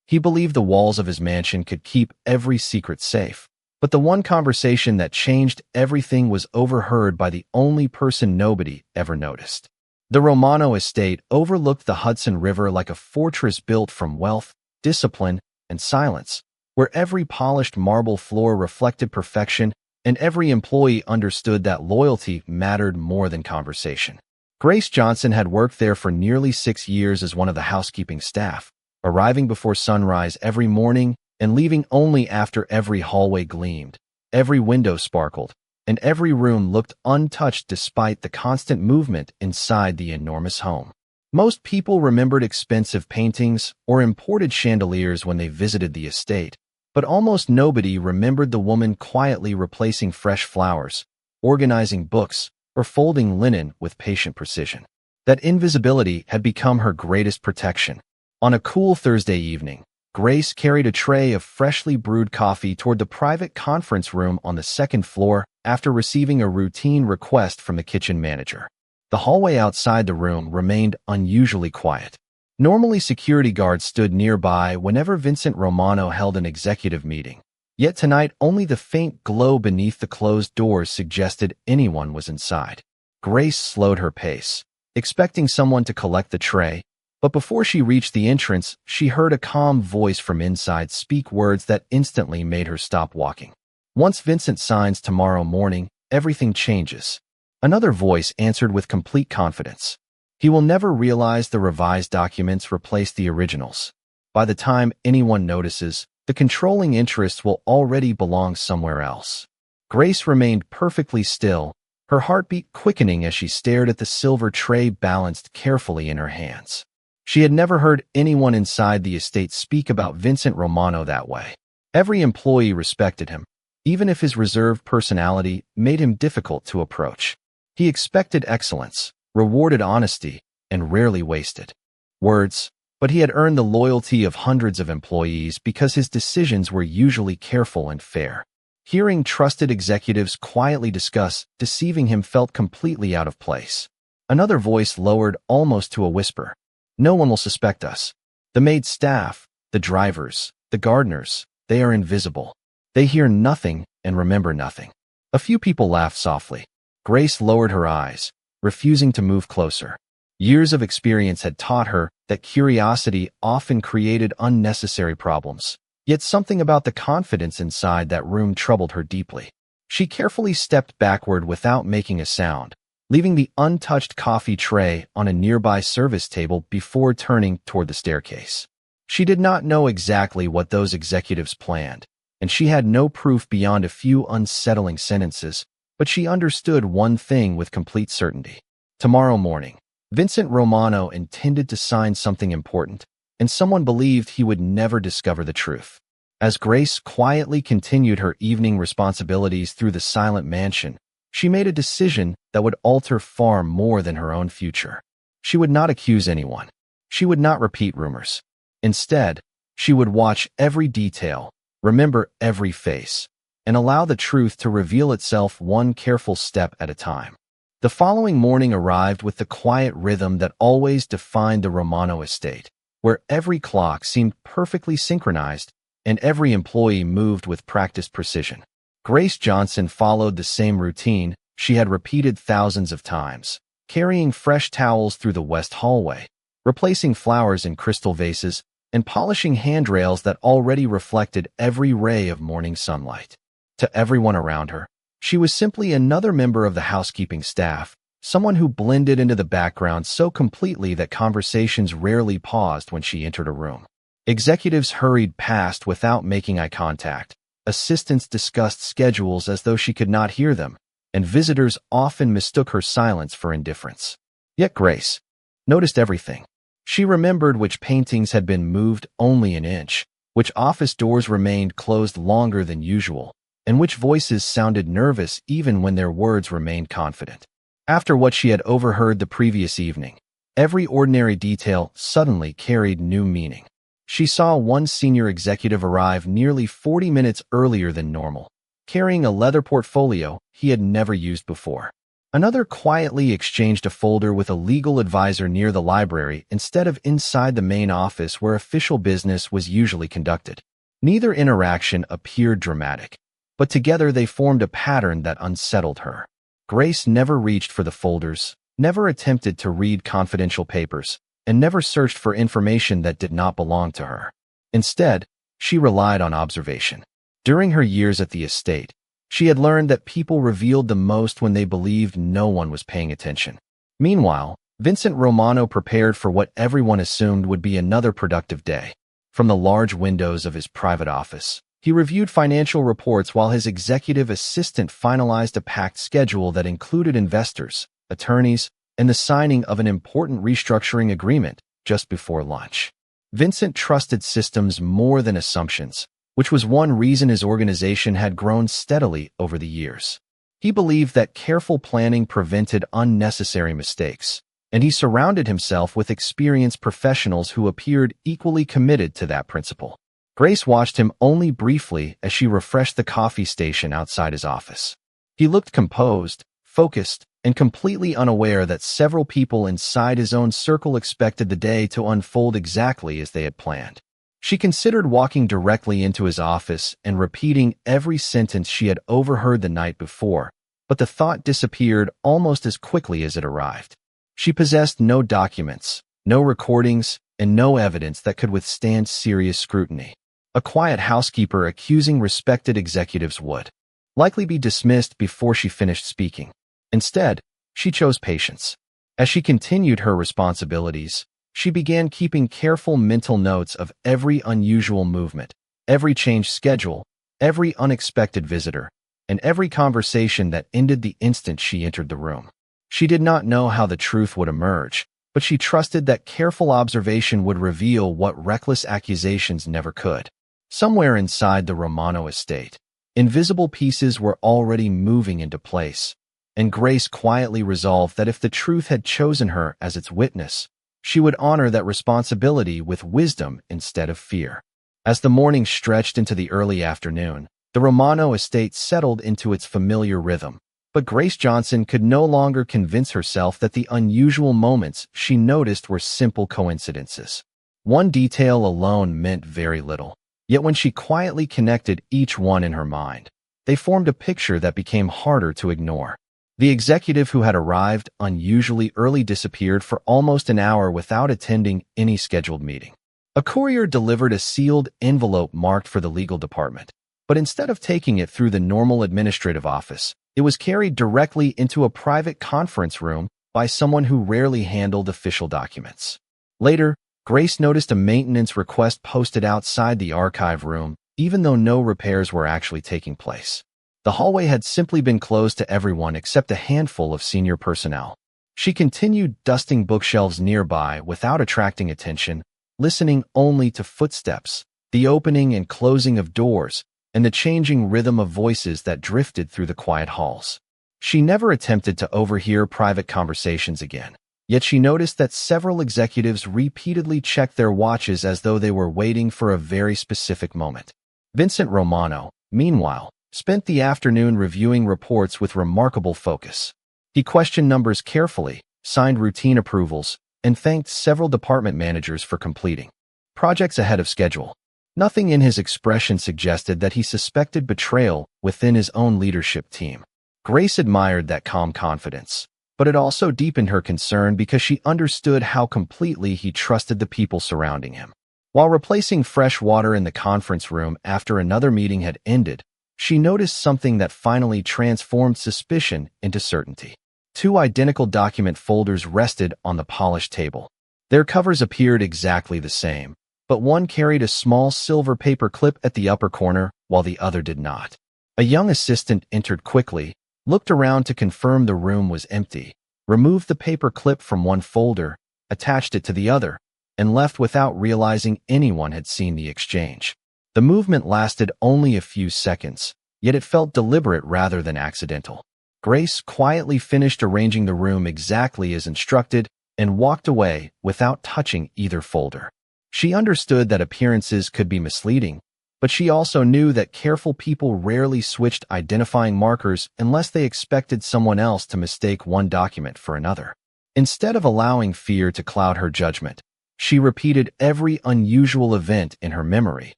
He believed the walls of his mansion could keep every secret safe. But the one conversation that changed everything was overheard by the only person nobody ever noticed. The Romano estate overlooked the Hudson River like a fortress built from wealth, discipline, and silence, where every polished marble floor reflected perfection and every employee understood that loyalty mattered more than conversation. Grace Johnson had worked there for nearly 6 years as one of the housekeeping staff, arriving before sunrise every morning and leaving only after every hallway gleamed, every window sparkled, and every room looked untouched despite the constant movement inside the enormous home. Most people remembered expensive paintings or imported chandeliers when they visited the estate, but almost nobody remembered the woman quietly replacing fresh flowers, organizing books, or folding linen with patient precision. That invisibility had become her greatest protection. On a cool Thursday evening, Grace carried a tray of freshly brewed coffee toward the private conference room on the second floor after receiving a routine request from the kitchen manager. The hallway outside the room remained unusually quiet. Normally, security guards stood nearby whenever Vincent Romano held an executive meeting. Yet tonight, only the faint glow beneath the closed doors suggested anyone was inside. Grace slowed her pace, expecting someone to collect the tray, but before she reached the entrance, she heard a calm voice from inside speak words that instantly made her stop walking. "Once Vincent signs tomorrow morning, everything changes." Another voice answered with complete confidence. "He will never realize the revised documents replace the originals. By the time anyone notices, the controlling interests will already belong somewhere else." Grace remained perfectly still, her heartbeat quickening as she stared at the silver tray balanced carefully in her hands. She had never heard anyone inside the estate speak about Vincent Romano that way. Every employee respected him, even if his reserved personality made him difficult to approach. He expected excellence, rewarded honesty, and rarely wasted words, but he had earned the loyalty of hundreds of employees because his decisions were usually careful and fair. Hearing trusted executives quietly discuss deceiving him felt completely out of place. Another voice lowered almost to a whisper. "No one will suspect us. The maid staff, the drivers, the gardeners, they are invisible. They hear nothing and remember nothing." A few people laughed softly. Grace lowered her eyes, refusing to move closer. Years of experience had taught her that curiosity often created unnecessary problems. Yet something about the confidence inside that room troubled her deeply. She carefully stepped backward without making a sound, leaving the untouched coffee tray on a nearby service table before turning toward the staircase. She did not know exactly what those executives planned, and she had no proof beyond a few unsettling sentences, but she understood one thing with complete certainty. Tomorrow morning, Vincent Romano intended to sign something important, and someone believed he would never discover the truth. As Grace quietly continued her evening responsibilities through the silent mansion, she made a decision that would alter far more than her own future. She would not accuse anyone. She would not repeat rumors. Instead, she would watch every detail, remember every face, and allow the truth to reveal itself one careful step at a time. The following morning arrived with the quiet rhythm that always defined the Romano estate, where every clock seemed perfectly synchronized and every employee moved with practiced precision. Grace Johnson followed the same routine she had repeated thousands of times, carrying fresh towels through the west hallway, replacing flowers in crystal vases, and polishing handrails that already reflected every ray of morning sunlight. To everyone around her, she was simply another member of the housekeeping staff, someone who blended into the background so completely that conversations rarely paused when she entered a room. Executives hurried past without making eye contact. Assistants discussed schedules as though she could not hear them, and visitors often mistook her silence for indifference. Yet Grace noticed everything. She remembered which paintings had been moved only an inch, which office doors remained closed longer than usual, and which voices sounded nervous even when their words remained confident. After what she had overheard the previous evening, every ordinary detail suddenly carried new meaning. She saw one senior executive arrive nearly 40 minutes earlier than normal, carrying a leather portfolio he had never used before. Another quietly exchanged a folder with a legal advisor near the library instead of inside the main office where official business was usually conducted. Neither interaction appeared dramatic, but together they formed a pattern that unsettled her. Grace never reached for the folders, never attempted to read confidential papers, and never searched for information that did not belong to her. Instead, she relied on observation. During her years at the estate, she had learned that people revealed the most when they believed no one was paying attention. Meanwhile, Vincent Romano prepared for what everyone assumed would be another productive day. From the large windows of his private office, he reviewed financial reports while his executive assistant finalized a packed schedule that included investors, attorneys, and the signing of an important restructuring agreement just before lunch. Vincent trusted systems more than assumptions, which was one reason his organization had grown steadily over the years. He believed that careful planning prevented unnecessary mistakes, and he surrounded himself with experienced professionals who appeared equally committed to that principle. Grace watched him only briefly as she refreshed the coffee station outside his office. He looked composed, focused, and completely unaware that several people inside his own circle expected the day to unfold exactly as they had planned. She considered walking directly into his office and repeating every sentence she had overheard the night before, but the thought disappeared almost as quickly as it arrived. She possessed no documents, no recordings, and no evidence that could withstand serious scrutiny. A quiet housekeeper accusing respected executives would likely be dismissed before she finished speaking. Instead, she chose patience. As she continued her responsibilities, she began keeping careful mental notes of every unusual movement, every changed schedule, every unexpected visitor, and every conversation that ended the instant she entered the room. She did not know how the truth would emerge, but she trusted that careful observation would reveal what reckless accusations never could. Somewhere inside the Romano estate, invisible pieces were already moving into place, and Grace quietly resolved that if the truth had chosen her as its witness, she would honor that responsibility with wisdom instead of fear. As the morning stretched into the early afternoon, the Romano estate settled into its familiar rhythm, but Grace Johnson could no longer convince herself that the unusual moments she noticed were simple coincidences. One detail alone meant very little, yet when she quietly connected each one in her mind, they formed a picture that became harder to ignore. The executive who had arrived unusually early disappeared for almost an hour without attending any scheduled meeting. A courier delivered a sealed envelope marked for the legal department, but instead of taking it through the normal administrative office, it was carried directly into a private conference room by someone who rarely handled official documents. Later, Grace noticed a maintenance request posted outside the archive room, even though no repairs were actually taking place. The hallway had simply been closed to everyone except a handful of senior personnel. She continued dusting bookshelves nearby without attracting attention, listening only to footsteps, the opening and closing of doors, and the changing rhythm of voices that drifted through the quiet halls. She never attempted to overhear private conversations again, yet she noticed that several executives repeatedly checked their watches as though they were waiting for a very specific moment. Vincent Romano, meanwhile, spent the afternoon reviewing reports with remarkable focus. He questioned numbers carefully, signed routine approvals, and thanked several department managers for completing projects ahead of schedule. Nothing in his expression suggested that he suspected betrayal within his own leadership team. Grace admired that calm confidence, but it also deepened her concern because she understood how completely he trusted the people surrounding him. While replacing fresh water in the conference room after another meeting had ended, she noticed something that finally transformed suspicion into certainty. Two identical document folders rested on the polished table. Their covers appeared exactly the same, but one carried a small silver paper clip at the upper corner, while the other did not. A young assistant entered quickly, looked around to confirm the room was empty, removed the paper clip from one folder, attached it to the other, and left without realizing anyone had seen the exchange. The movement lasted only a few seconds, yet it felt deliberate rather than accidental. Grace quietly finished arranging the room exactly as instructed and walked away without touching either folder. She understood that appearances could be misleading, But she also knew that careful people rarely switched identifying markers unless they expected someone else to mistake one document for another. Instead of allowing fear to cloud her judgment, she repeated every unusual event in her memory,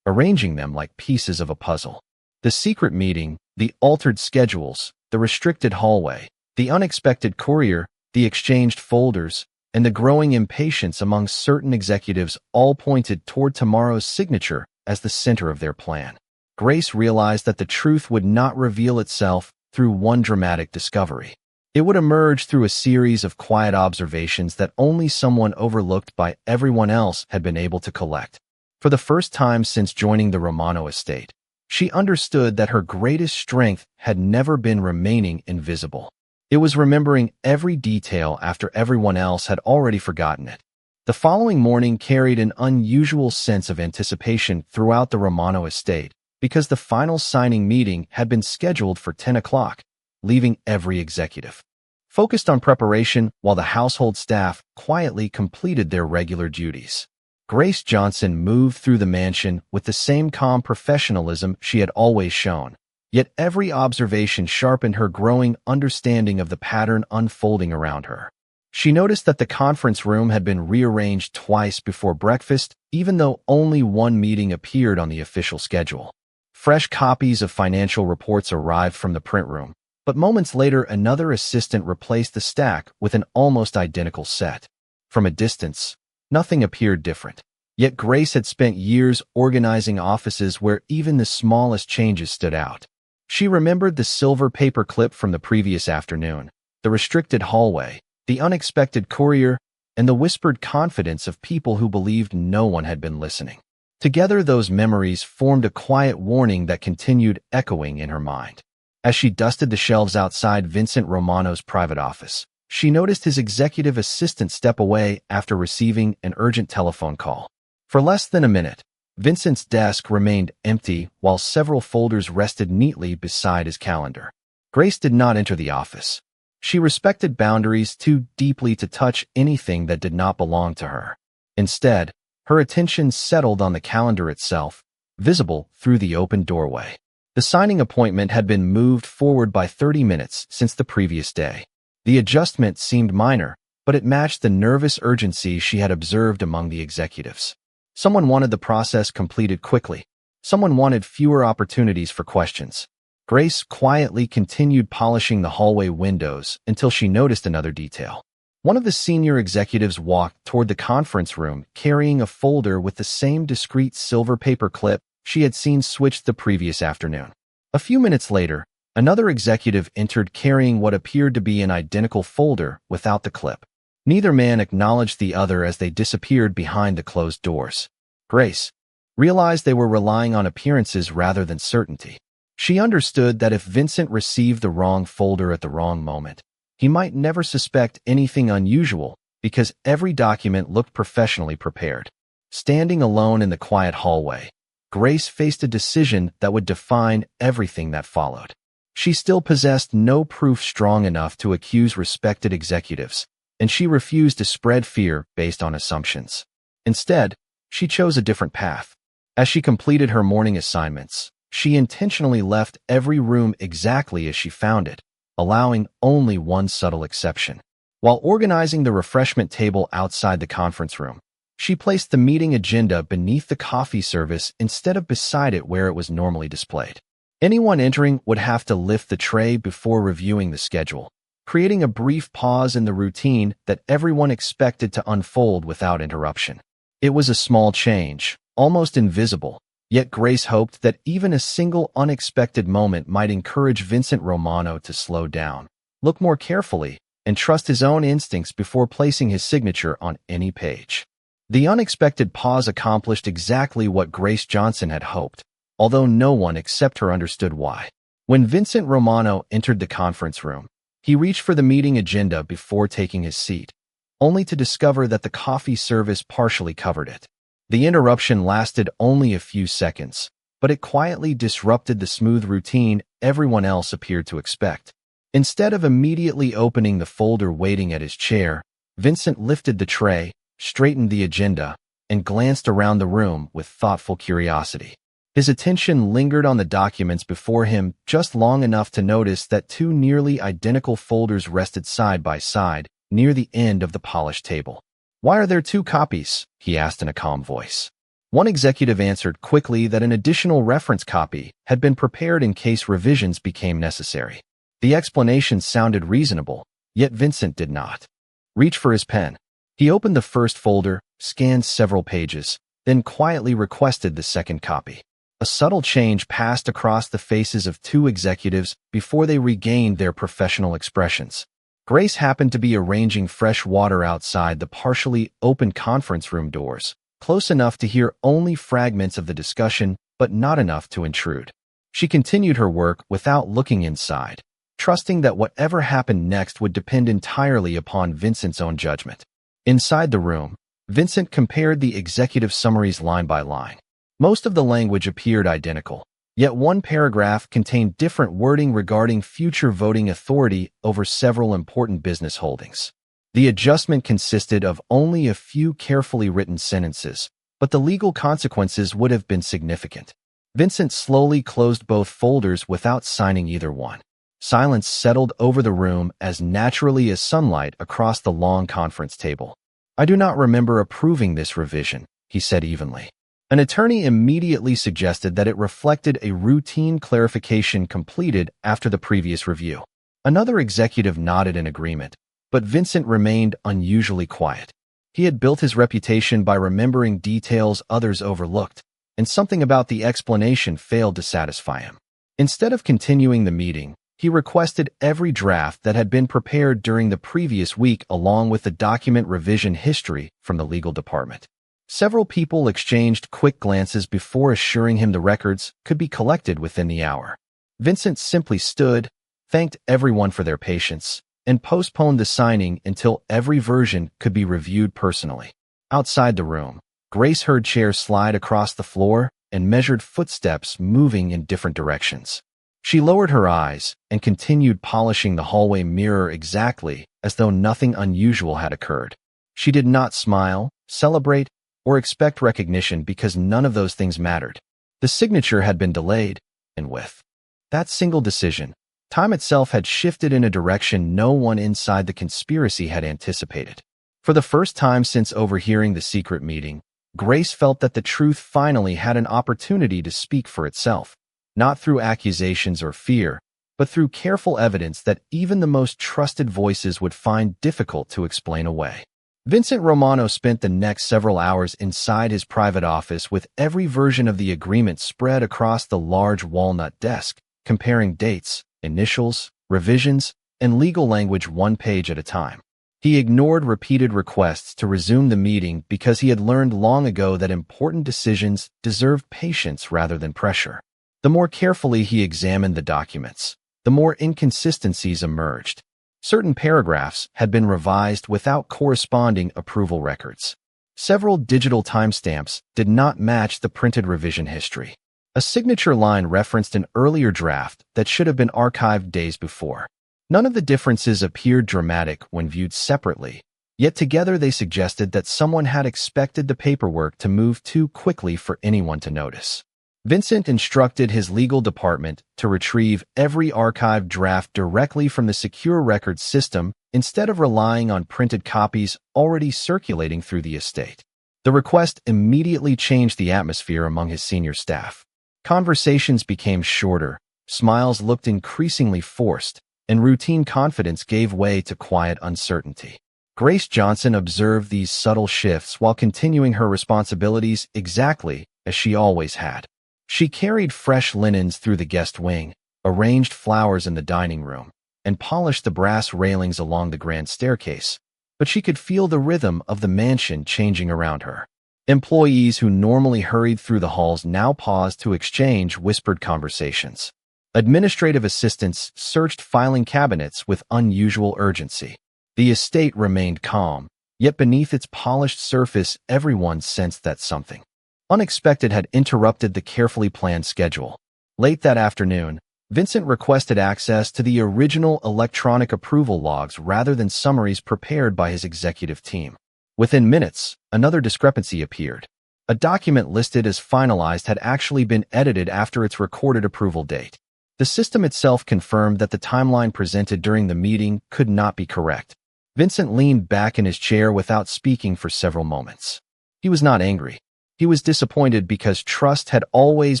arranging them like pieces of a puzzle. The secret meeting, the altered schedules, the restricted hallway, the unexpected courier, the exchanged folders, and the growing impatience among certain executives all pointed toward tomorrow's signature as the center of their plan. Grace realized that the truth would not reveal itself through one dramatic discovery. It would emerge through a series of quiet observations that only someone overlooked by everyone else had been able to collect. For the first time since joining the Romano estate, she understood that her greatest strength had never been remaining invisible. It was remembering every detail after everyone else had already forgotten it. The following morning carried an unusual sense of anticipation throughout the Romano estate because the final signing meeting had been scheduled for 10 o'clock, leaving every executive focused on preparation while the household staff quietly completed their regular duties. Grace Johnson moved through the mansion with the same calm professionalism she had always shown, yet every observation sharpened her growing understanding of the pattern unfolding around her. She noticed that the conference room had been rearranged twice before breakfast, even though only one meeting appeared on the official schedule. Fresh copies of financial reports arrived from the print room, but moments later another assistant replaced the stack with an almost identical set. From a distance, nothing appeared different. Yet Grace had spent years organizing offices where even the smallest changes stood out. She remembered the silver paper clip from the previous afternoon, the restricted hallway, the unexpected courier, and the whispered confidence of people who believed no one had been listening. Together, those memories formed a quiet warning that continued echoing in her mind. As she dusted the shelves outside Vincent Romano's private office, she noticed his executive assistant step away after receiving an urgent telephone call. For less than a minute, Vincent's desk remained empty while several folders rested neatly beside his calendar. Grace did not enter the office. She respected boundaries too deeply to touch anything that did not belong to her. Instead, her attention settled on the calendar itself, visible through the open doorway. The signing appointment had been moved forward by 30 minutes since the previous day. The adjustment seemed minor, but it matched the nervous urgency she had observed among the executives. Someone wanted the process completed quickly. Someone wanted fewer opportunities for questions. Grace quietly continued polishing the hallway windows until she noticed another detail. One of the senior executives walked toward the conference room carrying a folder with the same discreet silver paper clip she had seen switched the previous afternoon. A few minutes later, another executive entered carrying what appeared to be an identical folder without the clip. Neither man acknowledged the other as they disappeared behind the closed doors. Grace realized they were relying on appearances rather than certainty. She understood that if Vincent received the wrong folder at the wrong moment, he might never suspect anything unusual because every document looked professionally prepared. Standing alone in the quiet hallway, Grace faced a decision that would define everything that followed. She still possessed no proof strong enough to accuse respected executives, and she refused to spread fear based on assumptions. Instead, she chose a different path. As she completed her morning assignments, she intentionally left every room exactly as she found it, allowing only one subtle exception. While organizing the refreshment table outside the conference room, she placed the meeting agenda beneath the coffee service instead of beside it where it was normally displayed. Anyone entering would have to lift the tray before reviewing the schedule, creating a brief pause in the routine that everyone expected to unfold without interruption. It was a small change, almost invisible, yet Grace hoped that even a single unexpected moment might encourage Vincent Romano to slow down, look more carefully, and trust his own instincts before placing his signature on any page. The unexpected pause accomplished exactly what Grace Johnson had hoped, although no one except her understood why. When Vincent Romano entered the conference room, he reached for the meeting agenda before taking his seat, only to discover that the coffee service partially covered it. The interruption lasted only a few seconds, but it quietly disrupted the smooth routine everyone else appeared to expect. Instead of immediately opening the folder waiting at his chair, Vincent lifted the tray, straightened the agenda, and glanced around the room with thoughtful curiosity. His attention lingered on the documents before him just long enough to notice that two nearly identical folders rested side by side near the end of the polished table. "Why are there two copies?" he asked in a calm voice. One executive answered quickly that an additional reference copy had been prepared in case revisions became necessary. The explanation sounded reasonable, yet Vincent did not reach for his pen. He opened the first folder, scanned several pages, then quietly requested the second copy. A subtle change passed across the faces of two executives before they regained their professional expressions. Grace happened to be arranging fresh water outside the partially open conference room doors, close enough to hear only fragments of the discussion, but not enough to intrude. She continued her work without looking inside, trusting that whatever happened next would depend entirely upon Vincent's own judgment. Inside the room, Vincent compared the executive summaries line by line. Most of the language appeared identical, yet one paragraph contained different wording regarding future voting authority over several important business holdings. The adjustment consisted of only a few carefully written sentences, but the legal consequences would have been significant. Vincent slowly closed both folders without signing either one. Silence settled over the room as naturally as sunlight across the long conference table. "I do not remember approving this revision," he said evenly. An attorney immediately suggested that it reflected a routine clarification completed after the previous review. Another executive nodded in agreement, but Vincent remained unusually quiet. He had built his reputation by remembering details others overlooked, and something about the explanation failed to satisfy him. Instead of continuing the meeting, he requested every draft that had been prepared during the previous week along with the document revision history from the legal department. Several people exchanged quick glances before assuring him the records could be collected within the hour. Vincent simply stood, thanked everyone for their patience, and postponed the signing until every version could be reviewed personally. Outside the room, Grace heard chairs slide across the floor and measured footsteps moving in different directions. She lowered her eyes and continued polishing the hallway mirror exactly as though nothing unusual had occurred. She did not smile, celebrate, or expect recognition because none of those things mattered. The signature had been delayed, and with that single decision, time itself had shifted in a direction no one inside the conspiracy had anticipated. For the first time since overhearing the secret meeting, Grace felt that the truth finally had an opportunity to speak for itself, not through accusations or fear, but through careful evidence that even the most trusted voices would find difficult to explain away. Vincent Romano spent the next several hours inside his private office with every version of the agreement spread across the large walnut desk, comparing dates, initials, revisions, and legal language one page at a time. He ignored repeated requests to resume the meeting because he had learned long ago that important decisions deserved patience rather than pressure. The more carefully he examined the documents, the more inconsistencies emerged. Certain paragraphs had been revised without corresponding approval records. Several digital timestamps did not match the printed revision history. A signature line referenced an earlier draft that should have been archived days before. None of the differences appeared dramatic when viewed separately, yet together they suggested that someone had expected the paperwork to move too quickly for anyone to notice. Vincent instructed his legal department to retrieve every archived draft directly from the secure records system instead of relying on printed copies already circulating through the estate. The request immediately changed the atmosphere among his senior staff. Conversations became shorter, smiles looked increasingly forced, and routine confidence gave way to quiet uncertainty. Grace Johnson observed these subtle shifts while continuing her responsibilities exactly as she always had. She carried fresh linens through the guest wing, arranged flowers in the dining room, and polished the brass railings along the grand staircase, but she could feel the rhythm of the mansion changing around her. Employees who normally hurried through the halls now paused to exchange whispered conversations. Administrative assistants searched filing cabinets with unusual urgency. The estate remained calm, yet beneath its polished surface everyone sensed that something unexpected had interrupted the carefully planned schedule. Late that afternoon, Vincent requested access to the original electronic approval logs rather than summaries prepared by his executive team. Within minutes, another discrepancy appeared. A document listed as finalized had actually been edited after its recorded approval date. The system itself confirmed that the timeline presented during the meeting could not be correct. Vincent leaned back in his chair without speaking for several moments. He was not angry. He was disappointed because trust had always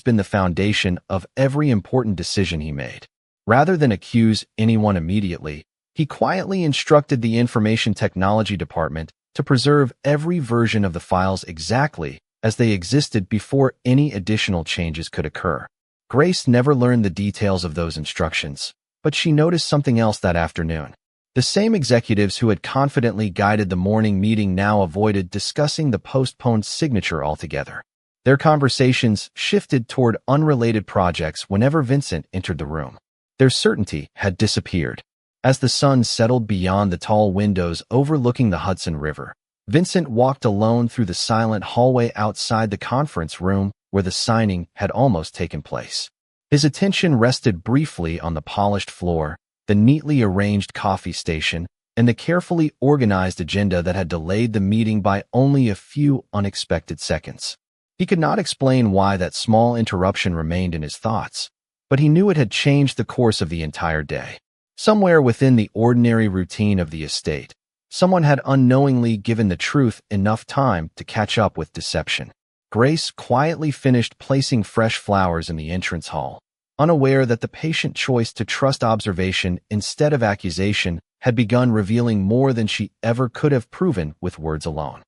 been the foundation of every important decision he made. Rather than accuse anyone immediately, he quietly instructed the information technology department to preserve every version of the files exactly as they existed before any additional changes could occur. Grace never learned the details of those instructions, but she noticed something else that afternoon. The same executives who had confidently guided the morning meeting now avoided discussing the postponed signature altogether. Their conversations shifted toward unrelated projects whenever Vincent entered the room. Their certainty had disappeared. As the sun settled beyond the tall windows overlooking the Hudson River, Vincent walked alone through the silent hallway outside the conference room where the signing had almost taken place. His attention rested briefly on the polished floor, the neatly arranged coffee station, and the carefully organized agenda that had delayed the meeting by only a few unexpected seconds. He could not explain why that small interruption remained in his thoughts, but he knew it had changed the course of the entire day. Somewhere within the ordinary routine of the estate, someone had unknowingly given the truth enough time to catch up with deception. Grace quietly finished placing fresh flowers in the entrance hall, unaware that the patient choice to trust observation instead of accusation had begun revealing more than she ever could have proven with words alone.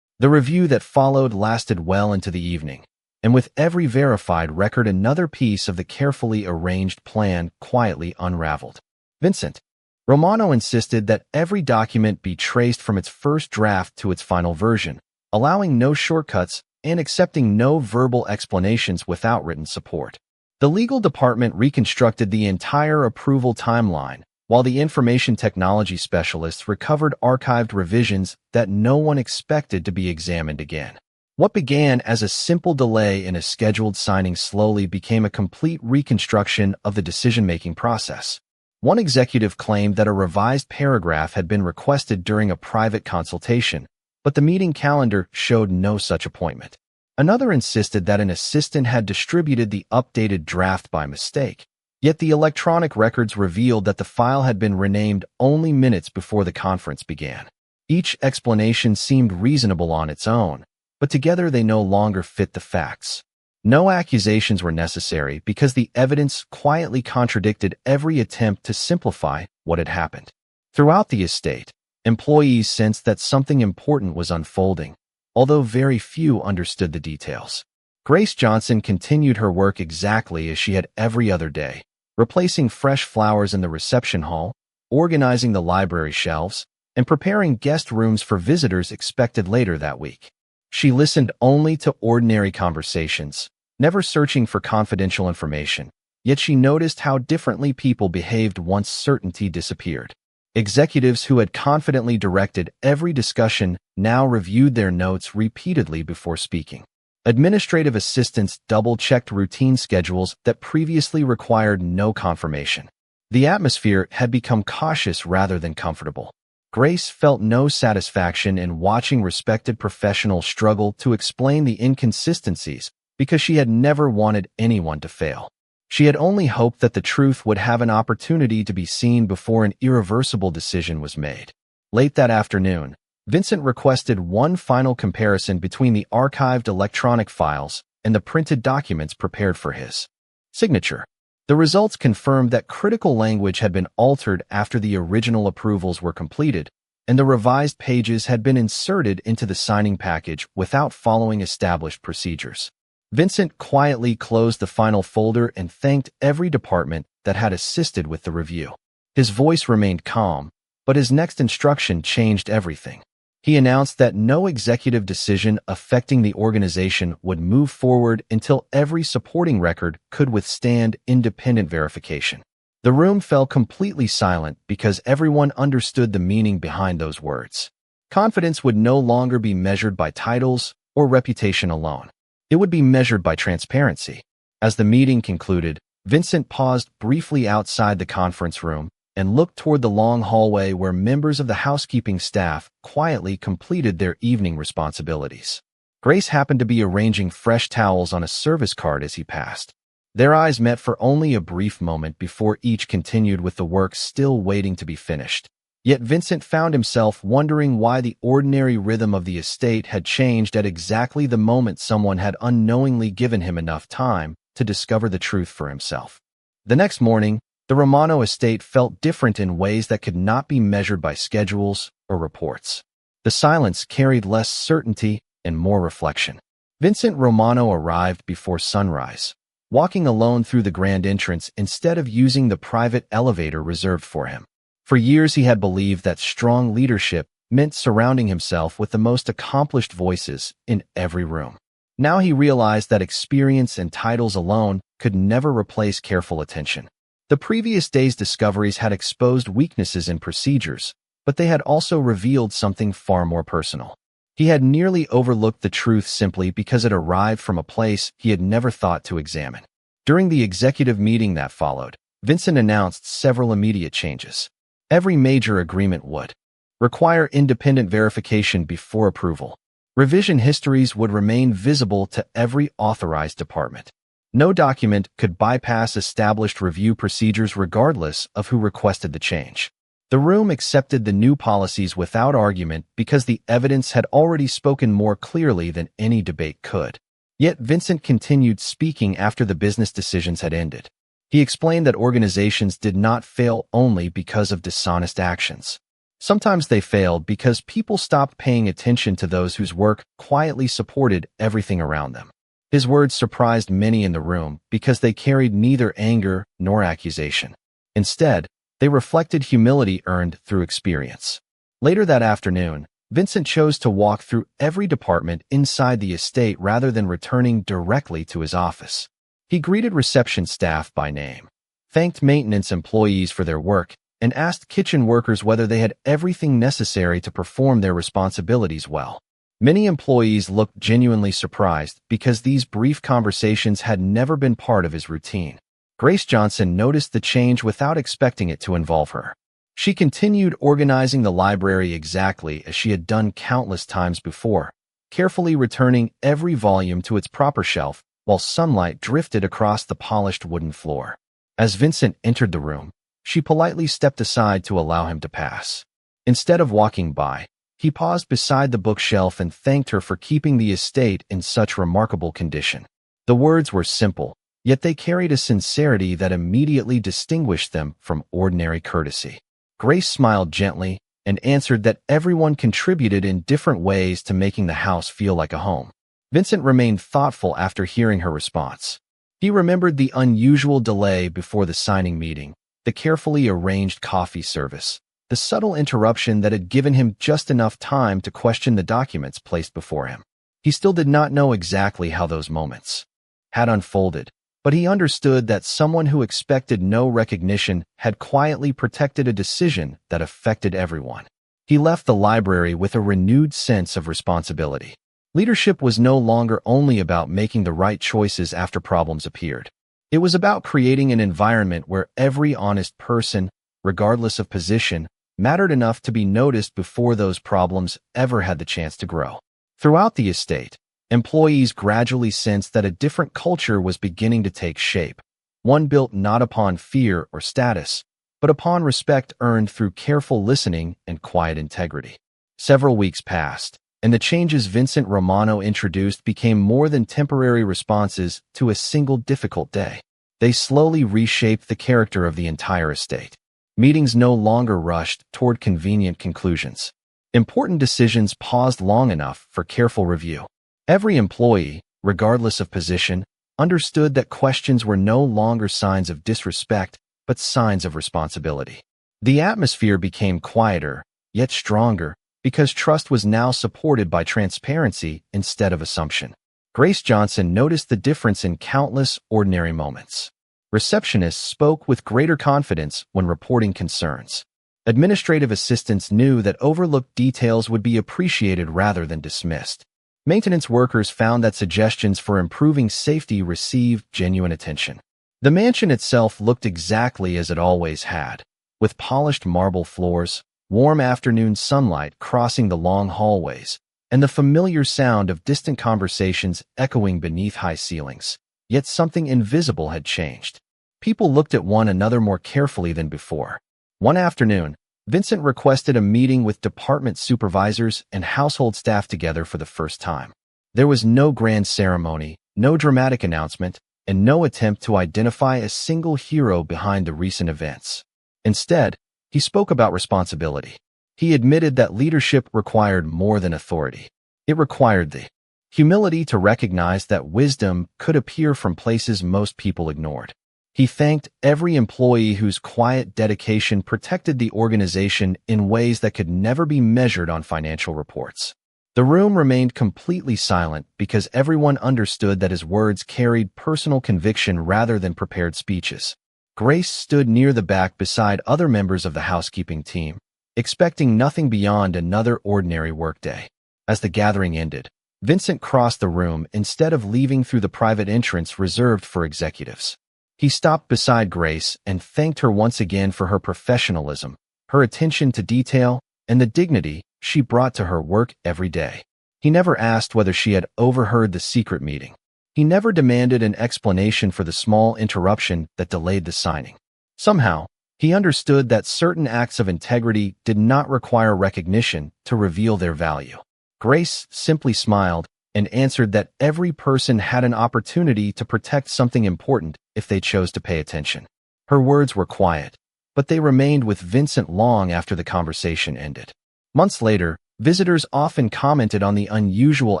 The review that followed lasted well into the evening, and with every verified record another piece of the carefully arranged plan quietly unraveled. Vincent Romano insisted that every document be traced from its first draft to its final version, allowing no shortcuts and accepting no verbal explanations without written support. The legal department reconstructed the entire approval timeline, while the information technology specialists recovered archived revisions that no one expected to be examined again. What began as a simple delay in a scheduled signing slowly became a complete reconstruction of the decision-making process. One executive claimed that a revised paragraph had been requested during a private consultation, but the meeting calendar showed no such appointment. Another insisted that an assistant had distributed the updated draft by mistake, yet the electronic records revealed that the file had been renamed only minutes before the conference began. Each explanation seemed reasonable on its own, but together they no longer fit the facts. No accusations were necessary because the evidence quietly contradicted every attempt to simplify what had happened. Throughout the estate, employees sensed that something important was unfolding, although very few understood the details. Grace Johnson continued her work exactly as she had every other day, replacing fresh flowers in the reception hall, organizing the library shelves, and preparing guest rooms for visitors expected later that week. She listened only to ordinary conversations, never searching for confidential information, yet she noticed how differently people behaved once certainty disappeared. Executives who had confidently directed every discussion now reviewed their notes repeatedly before speaking. Administrative assistants double-checked routine schedules that previously required no confirmation. The atmosphere had become cautious rather than comfortable. Grace felt no satisfaction in watching respected professionals struggle to explain the inconsistencies because she had never wanted anyone to fail. She had only hoped that the truth would have an opportunity to be seen before an irreversible decision was made. Late that afternoon, Vincent requested one final comparison between the archived electronic files and the printed documents prepared for his signature. The results confirmed that critical language had been altered after the original approvals were completed, and the revised pages had been inserted into the signing package without following established procedures. Vincent quietly closed the final folder and thanked every department that had assisted with the review. His voice remained calm, but his next instruction changed everything. He announced that no executive decision affecting the organization would move forward until every supporting record could withstand independent verification. The room fell completely silent because everyone understood the meaning behind those words. Confidence would no longer be measured by titles or reputation alone. It would be measured by transparency. As the meeting concluded, Vincent paused briefly outside the conference room and looked toward the long hallway where members of the housekeeping staff quietly completed their evening responsibilities. Grace happened to be arranging fresh towels on a service cart as he passed. Their eyes met for only a brief moment before each continued with the work still waiting to be finished. Yet Vincent found himself wondering why the ordinary rhythm of the estate had changed at exactly the moment someone had unknowingly given him enough time to discover the truth for himself. The next morning, the Romano estate felt different in ways that could not be measured by schedules or reports. The silence carried less certainty and more reflection. Vincent Romano arrived before sunrise, walking alone through the grand entrance instead of using the private elevator reserved for him. For years he had believed that strong leadership meant surrounding himself with the most accomplished voices in every room. Now he realized that experience and titles alone could never replace careful attention. The previous day's discoveries had exposed weaknesses in procedures, but they had also revealed something far more personal. He had nearly overlooked the truth simply because it arrived from a place he had never thought to examine. During the executive meeting that followed, Vincent announced several immediate changes. Every major agreement would require independent verification before approval. Revision histories would remain visible to every authorized department. No document could bypass established review procedures regardless of who requested the change. The room accepted the new policies without argument because the evidence had already spoken more clearly than any debate could. Yet Vincent continued speaking after the business decisions had ended. He explained that organizations did not fail only because of dishonest actions. Sometimes they failed because people stopped paying attention to those whose work quietly supported everything around them. His words surprised many in the room because they carried neither anger nor accusation. Instead, they reflected humility earned through experience. Later that afternoon, Vincent chose to walk through every department inside the estate rather than returning directly to his office. He greeted reception staff by name, thanked maintenance employees for their work, and asked kitchen workers whether they had everything necessary to perform their responsibilities well. Many employees looked genuinely surprised because these brief conversations had never been part of his routine. Grace Johnson noticed the change without expecting it to involve her. She continued organizing the library exactly as she had done countless times before, carefully returning every volume to its proper shelf while sunlight drifted across the polished wooden floor. As Vincent entered the room, she politely stepped aside to allow him to pass. Instead of walking by, he paused beside the bookshelf and thanked her for keeping the estate in such remarkable condition. The words were simple, yet they carried a sincerity that immediately distinguished them from ordinary courtesy. Grace smiled gently and answered that everyone contributed in different ways to making the house feel like a home. Vincent remained thoughtful after hearing her response. He remembered the unusual delay before the signing meeting, the carefully arranged coffee service, the subtle interruption that had given him just enough time to question the documents placed before him. He still did not know exactly how those moments had unfolded, but he understood that someone who expected no recognition had quietly protected a decision that affected everyone. He left the library with a renewed sense of responsibility. Leadership was no longer only about making the right choices after problems appeared. It was about creating an environment where every honest person, regardless of position, mattered enough to be noticed before those problems ever had the chance to grow. Throughout the estate, employees gradually sensed that a different culture was beginning to take shape, one built not upon fear or status, but upon respect earned through careful listening and quiet integrity. Several weeks passed, and the changes Vincent Romano introduced became more than temporary responses to a single difficult day. They slowly reshaped the character of the entire estate. Meetings no longer rushed toward convenient conclusions. Important decisions paused long enough for careful review. Every employee, regardless of position, understood that questions were no longer signs of disrespect, but signs of responsibility. The atmosphere became quieter, yet stronger, because trust was now supported by transparency instead of assumption. Grace Johnson noticed the difference in countless ordinary moments. Receptionists spoke with greater confidence when reporting concerns. Administrative assistants knew that overlooked details would be appreciated rather than dismissed. Maintenance workers found that suggestions for improving safety received genuine attention. The mansion itself looked exactly as it always had, with polished marble floors, warm afternoon sunlight crossing the long hallways, and the familiar sound of distant conversations echoing beneath high ceilings. Yet something invisible had changed. People looked at one another more carefully than before. One afternoon, Vincent requested a meeting with department supervisors and household staff together for the first time. There was no grand ceremony, no dramatic announcement, and no attempt to identify a single hero behind the recent events. Instead, he spoke about responsibility. He admitted that leadership required more than authority. It required the humility to recognize that wisdom could appear from places most people ignored. He thanked every employee whose quiet dedication protected the organization in ways that could never be measured on financial reports. The room remained completely silent because everyone understood that his words carried personal conviction rather than prepared speeches. Grace stood near the back beside other members of the housekeeping team, expecting nothing beyond another ordinary workday. As the gathering ended, Vincent crossed the room instead of leaving through the private entrance reserved for executives. He stopped beside Grace and thanked her once again for her professionalism, her attention to detail, and the dignity she brought to her work every day. He never asked whether she had overheard the secret meeting. He never demanded an explanation for the small interruption that delayed the signing. Somehow, he understood that certain acts of integrity did not require recognition to reveal their value. Grace simply smiled and answered that every person had an opportunity to protect something important if they chose to pay attention. Her words were quiet, but they remained with Vincent long after the conversation ended. Months later, visitors often commented on the unusual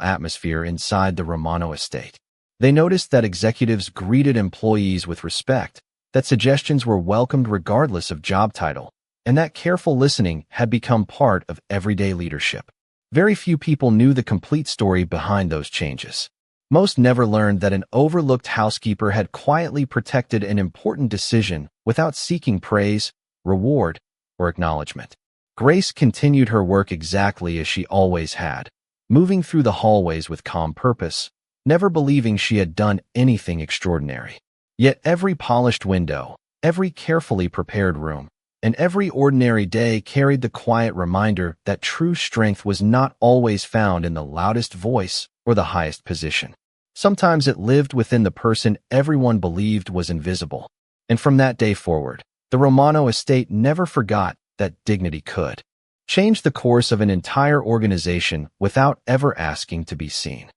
atmosphere inside the Romano estate. They noticed that executives greeted employees with respect, that suggestions were welcomed regardless of job title, and that careful listening had become part of everyday leadership. Very few people knew the complete story behind those changes. Most never learned that an overlooked housekeeper had quietly protected an important decision without seeking praise, reward, or acknowledgement. Grace continued her work exactly as she always had, moving through the hallways with calm purpose, never believing she had done anything extraordinary. Yet every polished window, every carefully prepared room, and every ordinary day carried the quiet reminder that true strength was not always found in the loudest voice or the highest position. Sometimes it lived within the person everyone believed was invisible. And from that day forward, the Romano estate never forgot that dignity could change the course of an entire organization without ever asking to be seen.